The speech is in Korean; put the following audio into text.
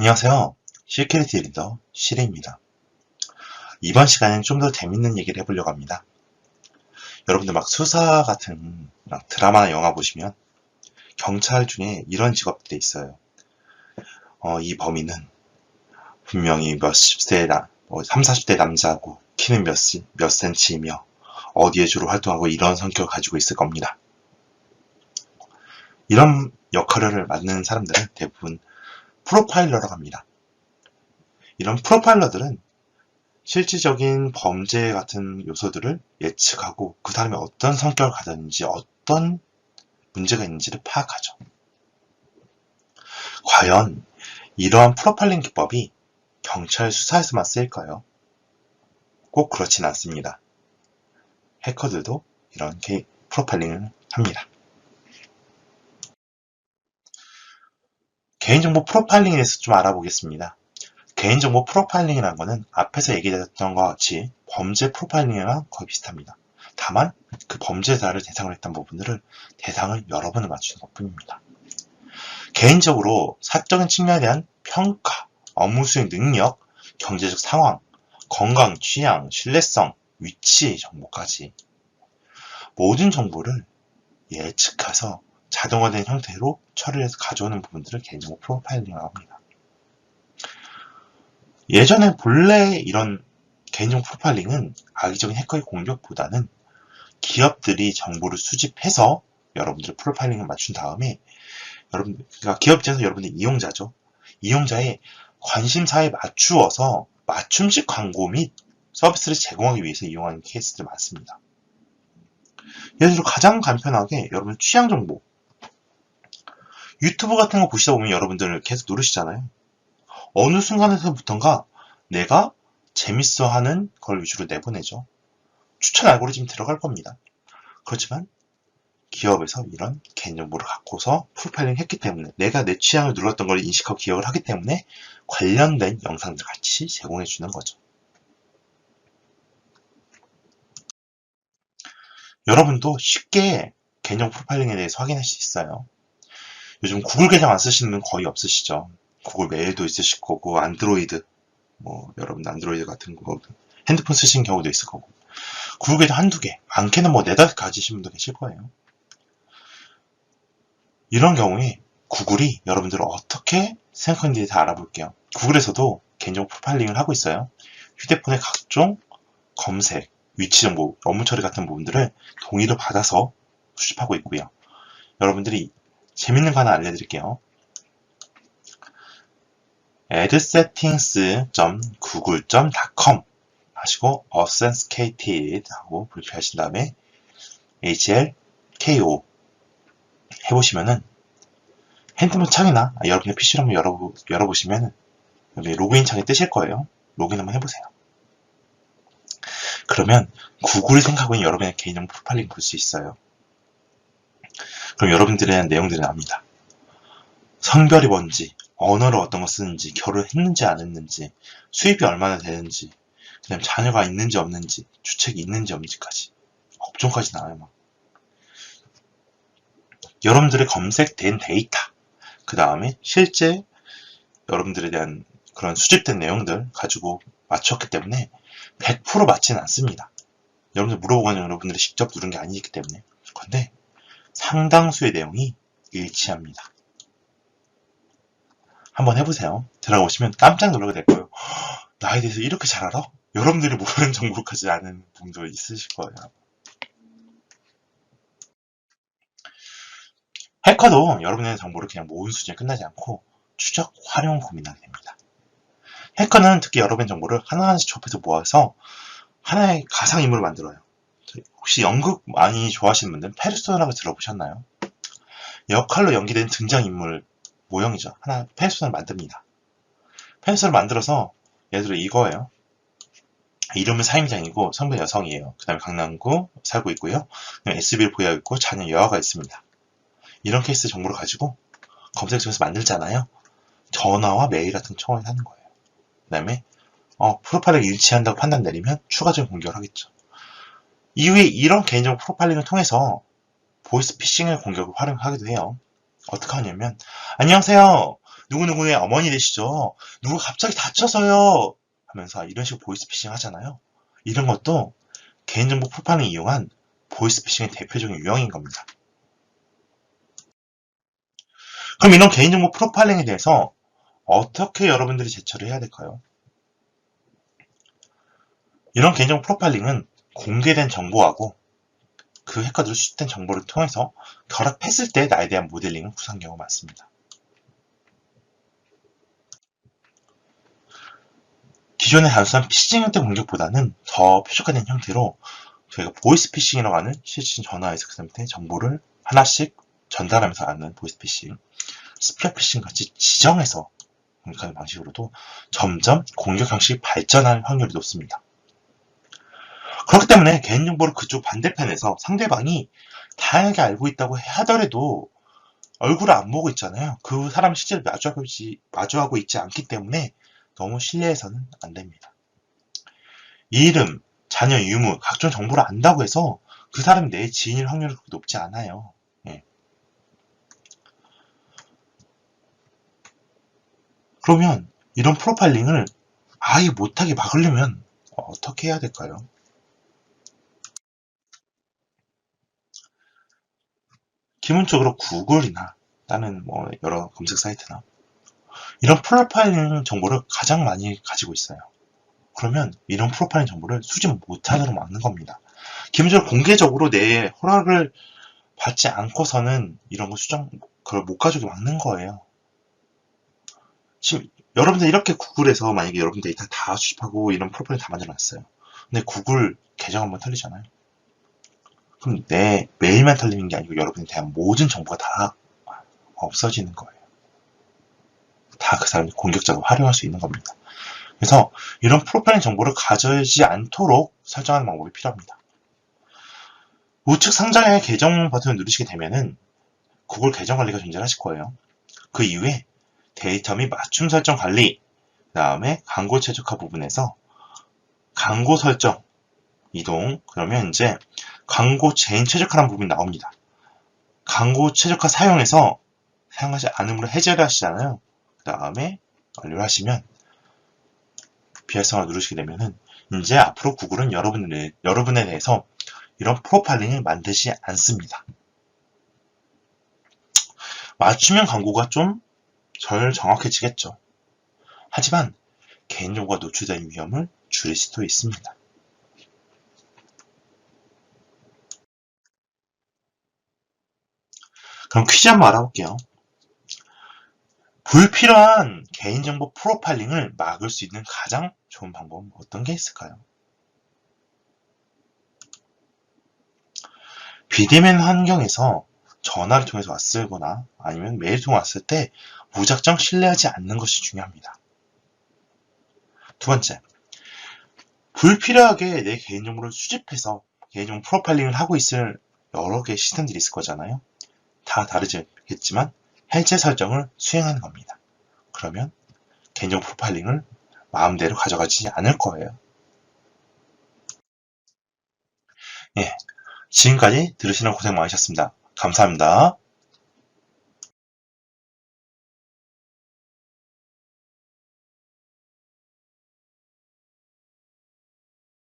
안녕하세요. 시큐리티 리더 시리입니다. 이번 시간엔 좀 더 재밌는 얘기를 해보려고 합니다. 여러분들 막 수사 같은 막 드라마나 영화 보시면 경찰 중에 이런 직업들이 있어요. 이 범인은 분명히 몇십 세, 3, 40대 남자고 키는 몇 센치이며 어디에 주로 활동하고 이런 성격을 가지고 있을 겁니다. 이런 역할을 맡는 사람들은 대부분 프로파일러라고 합니다. 이런 프로파일러들은 실질적인 범죄 같은 요소들을 예측하고 그 사람이 어떤 성격을 가졌는지 어떤 문제가 있는지를 파악하죠. 과연 이러한 프로파일링 기법이 경찰 수사에서만 쓰일까요? 꼭 그렇진 않습니다. 해커들도 이런 프로파일링을 합니다. 개인정보 프로파일링에 대해서 좀 알아보겠습니다. 개인정보 프로파일링이라는 것은 앞에서 얘기했던 것과 같이 범죄 프로파일링이랑 거의 비슷합니다. 다만 그 범죄자를 대상으로 했던 부분들을 대상을 여러 번을 맞추는 것 뿐입니다. 개인적으로 사적인 측면에 대한 평가, 업무 수행 능력, 경제적 상황, 건강, 취향, 신뢰성, 위치 정보까지 모든 정보를 예측해서 자동화된 형태로 처리를 해서 가져오는 부분들을 개인정보 프로파일링이라고 합니다. 예전에 본래 이런 개인정보 프로파일링은 악의적인 해커의 공격보다는 기업들이 정보를 수집해서 여러분들 프로파일링을 맞춘 다음에 그러니까 기업 입장에서 여러분들 이용자죠. 이용자의 관심사에 맞추어서 맞춤식 광고 및 서비스를 제공하기 위해서 이용하는 케이스들이 많습니다. 예를 들어 가장 간편하게 여러분 취향 정보 유튜브 같은 거 보시다 보면 여러분들 계속 누르시잖아요. 어느 순간에서부턴가 내가 재밌어 하는 걸 위주로 내보내죠. 추천 알고리즘이 들어갈 겁니다. 그렇지만 기업에서 이런 개인정보를 갖고서 프로파일링 했기 때문에 내가 내 취향을 눌렀던 걸 인식하고 기억을 하기 때문에 관련된 영상들 같이 제공해 주는 거죠. 여러분도 쉽게 개인정보 프로파일링에 대해서 확인할 수 있어요. 요즘 구글 계정 안 쓰시는 분 거의 없으시죠. 구글 메일도 있으실 거고 안드로이드 여러분들 안드로이드 같은 거 핸드폰 쓰시는 경우도 있을 거고 구글 계정 한두 개 많게는 네다섯 가지신 분도 계실 거예요. 이런 경우에 구글이 여러분들을 어떻게 생각하는지 다 알아볼게요. 구글에서도 개인정보 프로파일링을 하고 있어요. 휴대폰의 각종 검색, 위치 정보, 업무 처리 같은 부분들을 동의를 받아서 수집하고 있고요. 여러분들이 재밌는 거 하나 알려드릴게요. adsettings.google.com 하시고 authenticated 하고 불표하신 다음에 HLKO 해보시면은 핸드폰 창이나 여러분의 PC를 한번 열어보시면 여기 로그인 창이 뜨실 거예요. 로그인 한번 해보세요. 그러면 구글이 생각하고 있는 여러분의 개인정보 프로파일링 볼 수 있어요. 그럼 여러분들에 대한 내용들이 나옵니다. 성별이 뭔지, 언어를 어떤 거 쓰는지, 결혼했는지 안 했는지, 수입이 얼마나 되는지, 그다음 자녀가 있는지 없는지, 주택이 있는지 없는지까지 업종까지 나와요. 막. 여러분들의 검색된 데이터, 그 다음에 실제 여러분들에 대한 그런 수집된 내용들 가지고 맞췄기 때문에 100% 맞지는 않습니다. 여러분들 물어보거나 여러분들이 직접 누른 게 아니기 때문에. 그런데 상당수의 내용이 일치합니다. 한번 해보세요. 들어가보시면 깜짝 놀라게 될 거예요. 나에 대해서 이렇게 잘 알아? 여러분들이 모르는 정보까지 아는 분도 있으실 거예요. 해커도 여러분의 정보를 그냥 모으는 수준에 끝나지 않고 추적, 활용, 고민하게 됩니다. 해커는 특히 여러분의 정보를 하나하나씩 조합해서 모아서 하나의 가상인물을 만들어요. 혹시 연극 많이 좋아하시는 분들은 페르소나를 들어보셨나요? 역할로 연기된 등장인물 모형이죠. 하나 페르소나를 만듭니다. 페르소나를 만들어서 예를 들어 이거예요. 이름은 사임장이고 성별 여성이에요. 그 다음에 강남구 살고 있고요. SB를 보유하고 있고 자녀 여아가 있습니다. 이런 케이스 정보를 가지고 검색창에서 만들잖아요. 전화와 메일 같은 청원을 하는 거예요. 그 다음에 프로파일링 일치한다고 판단 내리면 추가적인 공격을 하겠죠. 이후에 이런 개인정보 프로파일링을 통해서 보이스피싱의 공격을 활용하기도 해요. 어떻게 하냐면 안녕하세요. 누구누구의 어머니 되시죠? 누구 갑자기 다쳐서요. 하면서 이런 식으로 보이스피싱 하잖아요. 이런 것도 개인정보 프로파일링 이용한 보이스피싱의 대표적인 유형인 겁니다. 그럼 이런 개인정보 프로파일링에 대해서 어떻게 여러분들이 대처를 해야 될까요? 이런 개인정보 프로파일링은 공개된 정보하고 그 해커들이 수집된 정보를 통해서 결합했을 때 나에 대한 모델링을 구사한 경우가 많습니다. 기존의 단순한 피싱 형태 공격보다는 더 표적화된 형태로 저희가 보이스피싱이라고 하는 실시간 전화에서 그 사람한테 정보를 하나씩 전달하면서 하는 보이스피싱, 스피어피싱 같이 지정해서 공격하는 방식으로도 점점 공격 형식이 발전할 확률이 높습니다. 그렇기 때문에 개인정보를 그쪽 반대편에서 상대방이 다양하게 알고 있다고 하더라도 얼굴을 안 보고 있잖아요. 그 사람 실제로 마주하고 있지 않기 때문에 너무 신뢰해서는 안 됩니다. 이름, 자녀 유무, 각종 정보를 안다고 해서 그 사람이 내 지인일 확률이 그렇게 높지 않아요. 예. 그러면 이런 프로파일링을 아예 못하게 막으려면 어떻게 해야 될까요? 기본적으로 구글이나 다른 여러 검색 사이트나 이런 프로파일링 정보를 가장 많이 가지고 있어요. 그러면 이런 프로파일링 정보를 수집 못하도록 막는 겁니다. 기본적으로 공개적으로 내 허락을 받지 않고서는 이런 거 그걸 못 가지고 막는 거예요. 지금 여러분들 이렇게 구글에서 만약에 여러분 데이터 다 수집하고 이런 프로파일링 다 만들어놨어요. 근데 구글 계정 한번 털리잖아요. 그럼 내 메일만 털리는 게 아니고 여러분에 대한 모든 정보가 다 없어지는 거예요. 다 그 사람이 공격적으로 활용할 수 있는 겁니다. 그래서 이런 프로파일링 정보를 가져지 않도록 설정하는 방법이 필요합니다. 우측 상단의 계정 버튼을 누르시게 되면은 구글 계정 관리가 존재하실 거예요. 그 이후에 데이터 및 맞춤 설정 관리, 그 다음에 광고 최적화 부분에서 광고 설정 이동, 그러면 이제 광고 제인 최적화라는 부분이 나옵니다. 광고 최적화 사용하지 않음으로 해제를 하시잖아요. 그 다음에 완료를 하시면 비활성화 누르시게 되면은 이제 앞으로 구글은 여러분에 대해서 이런 프로파일링을 만들지 않습니다. 맞춤형 광고가 좀 덜 정확해지겠죠. 하지만 개인정보가 노출되는 위험을 줄일 수도 있습니다. 그럼 퀴즈 한번 알아볼게요. 불필요한 개인정보 프로파일링을 막을 수 있는 가장 좋은 방법은 어떤 게 있을까요? 비대면 환경에서 전화를 통해서 왔거나 아니면 메일 통해 왔을 때 무작정 신뢰하지 않는 것이 중요합니다. 두 번째, 불필요하게 내 개인정보를 수집해서 개인정보 프로파일링을 하고 있을 여러 개의 시스템들이 있을 거잖아요. 다 다르겠지만 해제 설정을 수행하는 겁니다. 그러면 개인정보 프로파일링을 마음대로 가져가지 않을 거예요. 예, 지금까지 들으시는 고생 많으셨습니다. 감사합니다.